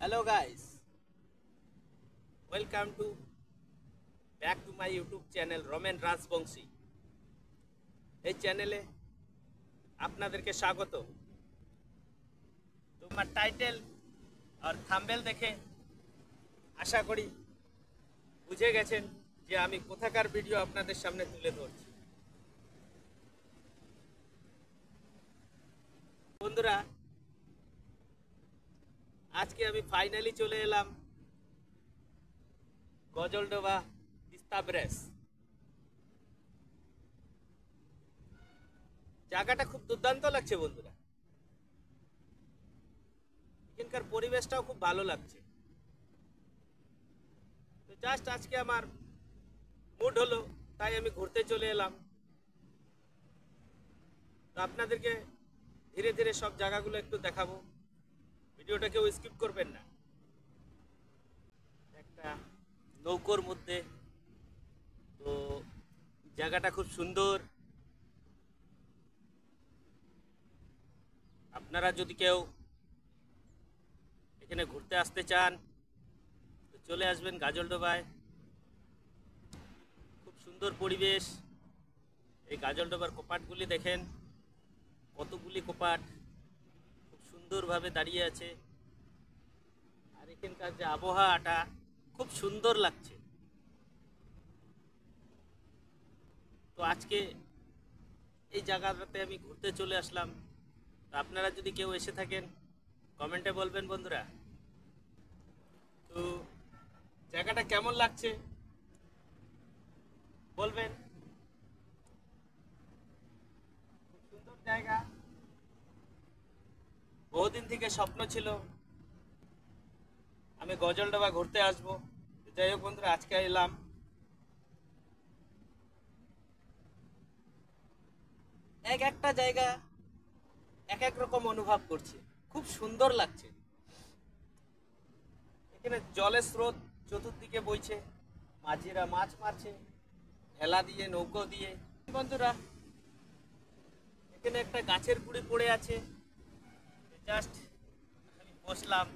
Hello guys, welcome to back to my YouTube channel Roman Rajbongshi। এই চ্যানেলে আপনাদেরকে স্বাগত। তোমার টাইটেল আর থাম্বনেল দেখে আশা করি বুঝে গেছেন যে আমি কোথাকার ভিডিও আপনাদের সামনে তুলে ধরছি। বন্ধুরা, আজকে আমি ফাইনালি চলে এলাম গজলডোবা তিস্তা ব্রিজ। জায়গাটা খুব দুর্দান্ত লাগছে বন্ধুরা, এখানকার পরিবেশটাও খুব ভালো লাগছে। তো জাস্ট আজকে আমার মুড হলো, তাই আমি ঘুরতে চলে এলাম। তো আপনাদেরকে ধীরে ধীরে সব জায়গাগুলো একটু দেখাবো, ভিডিওটা কেউ স্কিপ করবেন না। একটা নৌকোর মধ্যে, তো জায়গাটা খুব সুন্দর। আপনারা যদি কেউ এখানে ঘুরতে আসতে চান তো চলে আসবেন গাজলডোবায়। খুব সুন্দর পরিবেশ। এই গাজলডোবার কপাটগুলি দেখেন, কতগুলি কপাট খুব সুন্দরভাবে দাঁড়িয়ে আছে। আর এখানকার যে আবহাওয়াটা খুব সুন্দর লাগছে। তো আজকে এই জায়গাটাতে আমি ঘুরতে চলে আসলাম। তো আপনারা যদি কেউ এসে থাকেন কমেন্টে বলবেন বন্ধুরা। তো জায়গাটা কেমন লাগছে বলবেন। খুব সুন্দর জায়গা। বহুদিন থেকে স্বপ্ন ছিল আমি গজলডোবা ঘুরতে আসবো। যাই হোক বন্ধুরা, আজকে এলাম। এক একটা জায়গা এক এক রকম অনুভব করছে, খুব সুন্দর লাগছে। এখানে জলের স্রোত চতুর্দিকে বইছে, মাঝিরা মাছ মারছে ভেলা দিয়ে, নৌকো দিয়ে। বন্ধুরা, এখানে একটা গাছের গুঁড়ি পড়ে আছে, জাস্ট আমি বসলাম।